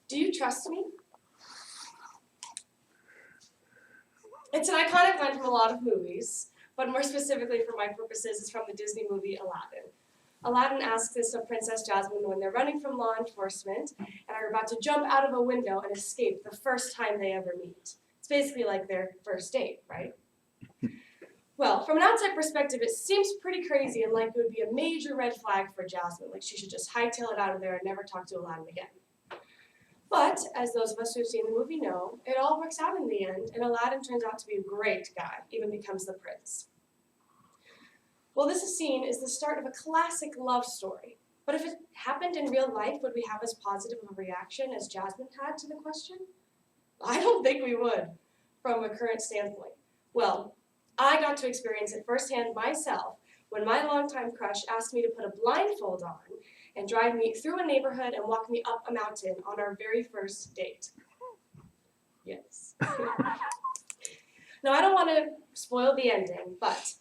Do you trust me? It's an iconic line from a lot of movies, but more specifically for my purposes, it's from the Disney movie Aladdin. Aladdin asks this of Princess Jasmine when they're running from law enforcement and are about to jump out of a window and escape the first time they ever meet. It's basically like their first date, right? Well, from an outside perspective, it seems pretty crazy and like it would be a major red flag for Jasmine, like she should just hightail it out of there and never talk to Aladdin again. But, as those of us who have seen the movie know, it all works out in the end, and Aladdin turns out to be a great guy, even becomes the prince. Well, this scene is the start of a classic love story. But if it happened in real life, would we have as positive of a reaction as Jasmine had to the question? I don't think we would, from a current standpoint. Well, I got to experience it firsthand myself when my longtime crush asked me to put a blindfold on and drive me through a neighborhood and walk me up a mountain on our very first date. Yes. Now, I don't want to spoil the ending, but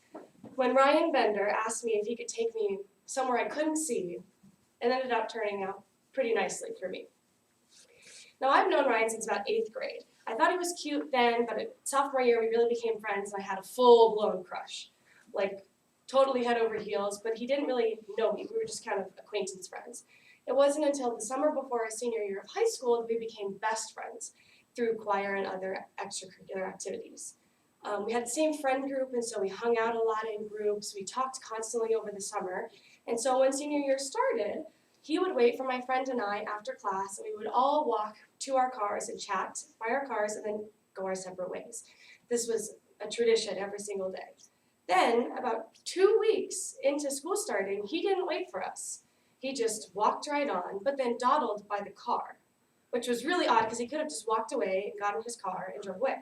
when Ryan Bender asked me if he could take me somewhere I couldn't see, it ended up turning out pretty nicely for me. Now, I've known Ryan since about 8th grade. I thought he was cute then, but at sophomore year, we really became friends, and I had a full-blown crush. Like, totally head over heels, but he didn't really know me. We were just kind of acquaintance friends. It wasn't until the summer before our senior year of high school that we became best friends through choir and other extracurricular activities. We had the same friend group, and so we hung out a lot in groups. We talked constantly over the summer. And so when senior year started, he would wait for my friend and I after class, and we would all walk to our cars and chat by our cars and then go our separate ways. This was a tradition every single day. Then, about 2 weeks into school starting, he didn't wait for us. He just walked right on, but then dawdled by the car, which was really odd because he could have just walked away and got in his car and drove away.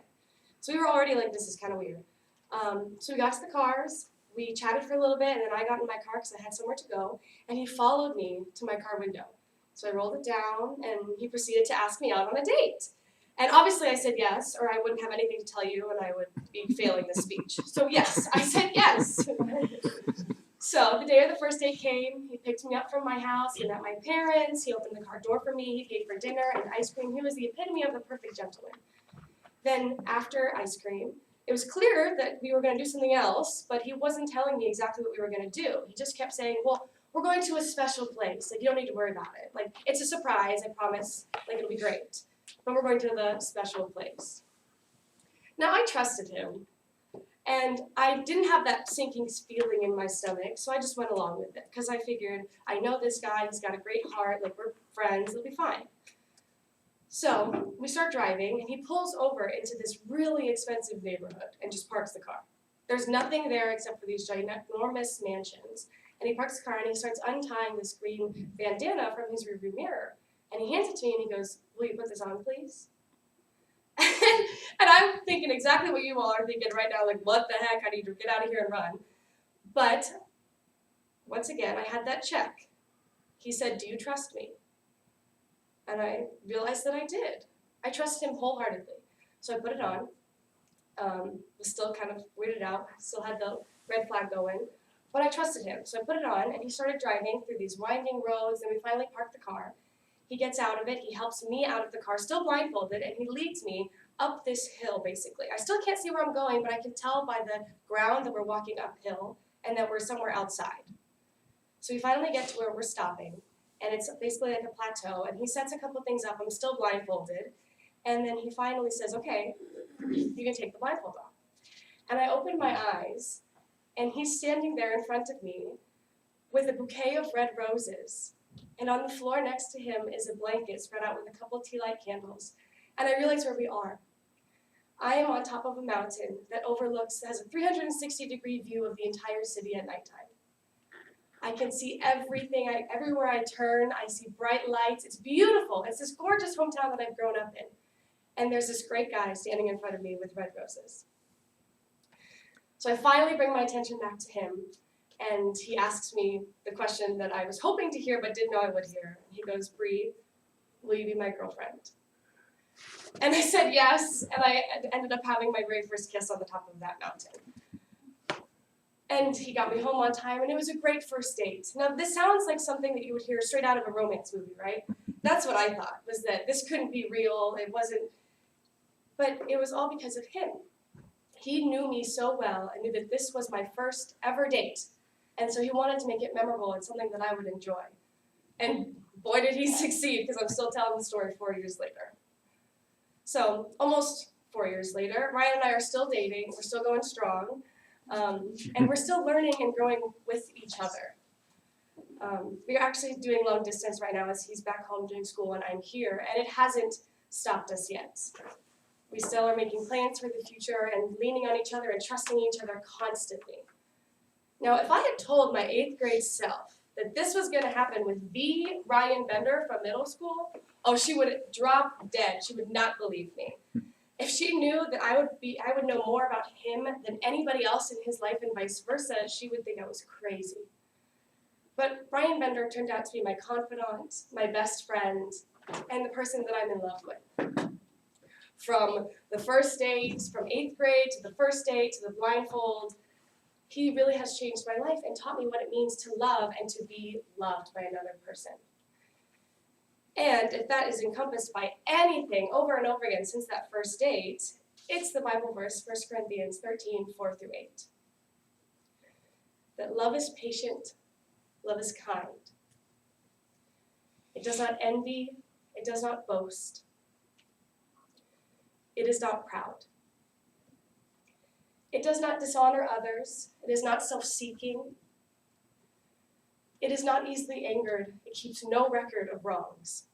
So we were already like, this is kind of weird. So we got to the cars, we chatted for a little bit, and then I got in my car because I had somewhere to go, and he followed me to my car window. So I rolled it down, and he proceeded to ask me out on a date. And obviously I said yes, or I wouldn't have anything to tell you, and I would be failing the speech. So yes, I said yes. So the day of the first date came, he picked me up from my house, he met my parents, he opened the car door for me, he paid for dinner and ice cream. He was the epitome of the perfect gentleman. Then after ice cream, it was clear that we were going to do something else, but he wasn't telling me exactly what we were going to do. He just kept saying, well, we're going to a special place. Like, you don't need to worry about it. Like, it's a surprise, I promise. Like, it'll be great. But we're going to the special place. Now, I trusted him, and I didn't have that sinking feeling in my stomach, so I just went along with it, because I figured, I know this guy, he's got a great heart, like, we're friends, it'll be fine. So we start driving, and he pulls over into this really expensive neighborhood and just parks the car. There's nothing there except for these ginormous mansions. And he parks the car, and he starts untying this green bandana from his rearview mirror. And he hands it to me, and he goes, will you put this on, please? And I'm thinking exactly what you all are thinking right now, like, what the heck, I need to get out of here and run. But once again, I had that check. He said, do you trust me? And I realized that I did. I trusted him wholeheartedly. So I put it on. Was still kind of weirded out. Still had the red flag going. But I trusted him. So I put it on, and he started driving through these winding roads, and we finally parked the car. He gets out of it. He helps me out of the car, still blindfolded, and he leads me up this hill, basically. I still can't see where I'm going, but I can tell by the ground that we're walking uphill and that we're somewhere outside. So we finally get to where we're stopping. And it's basically like a plateau, and he sets a couple things up. I'm still blindfolded, and then he finally says, okay, you can take the blindfold off. And I open my eyes, and he's standing there in front of me with a bouquet of red roses, and on the floor next to him is a blanket spread out with a couple tea light candles, and I realize where we are. I am on top of a mountain that has a 360-degree view of the entire city at nighttime. I can see everything. Everywhere I turn, I see bright lights. It's beautiful. It's this gorgeous hometown that I've grown up in. And there's this great guy standing in front of me with red roses. So I finally bring my attention back to him, and he asks me the question that I was hoping to hear but didn't know I would hear. He goes, Bree, will you be my girlfriend? And I said yes, and I ended up having my very first kiss on the top of that mountain. And he got me home on time, and it was a great first date. Now, this sounds like something that you would hear straight out of a romance movie, right? That's what I thought, was that this couldn't be real, it wasn't, but it was all because of him. He knew me so well and knew that this was my first ever date, and so he wanted to make it memorable and something that I would enjoy. And boy did he succeed, because I'm still telling the story 4 years later. So almost 4 years later, Ryan and I are still dating, we're still going strong, and we're still learning and growing with each other. We're actually doing long distance right now as he's back home doing school and I'm here, and it hasn't stopped us yet. We still are making plans for the future and leaning on each other and trusting each other constantly. Now, if I had told my 8th grade self that this was going to happen with the Ryan Bender from middle school, oh, she would drop dead. She would not believe me. If she knew that I would know more about him than anybody else in his life and vice versa, she would think I was crazy. But Ryan Bender turned out to be my confidant, my best friend, and the person that I'm in love with. From the first date, from 8th grade to the first date to the blindfold, he really has changed my life and taught me what it means to love and to be loved by another person. And if that is encompassed by anything over and over again since that first date, it's the Bible verse, 1 Corinthians 13, 4 through 8. That love is patient, love is kind. It does not envy, it does not boast. It is not proud. It does not dishonor others. It is not self-seeking. It is not easily angered. It keeps no record of wrongs.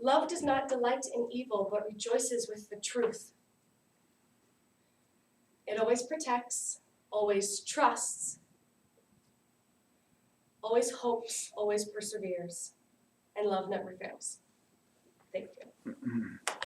Love does not delight in evil, but rejoices with the truth. It always protects, always trusts, always hopes, always perseveres, and love never fails. Thank you.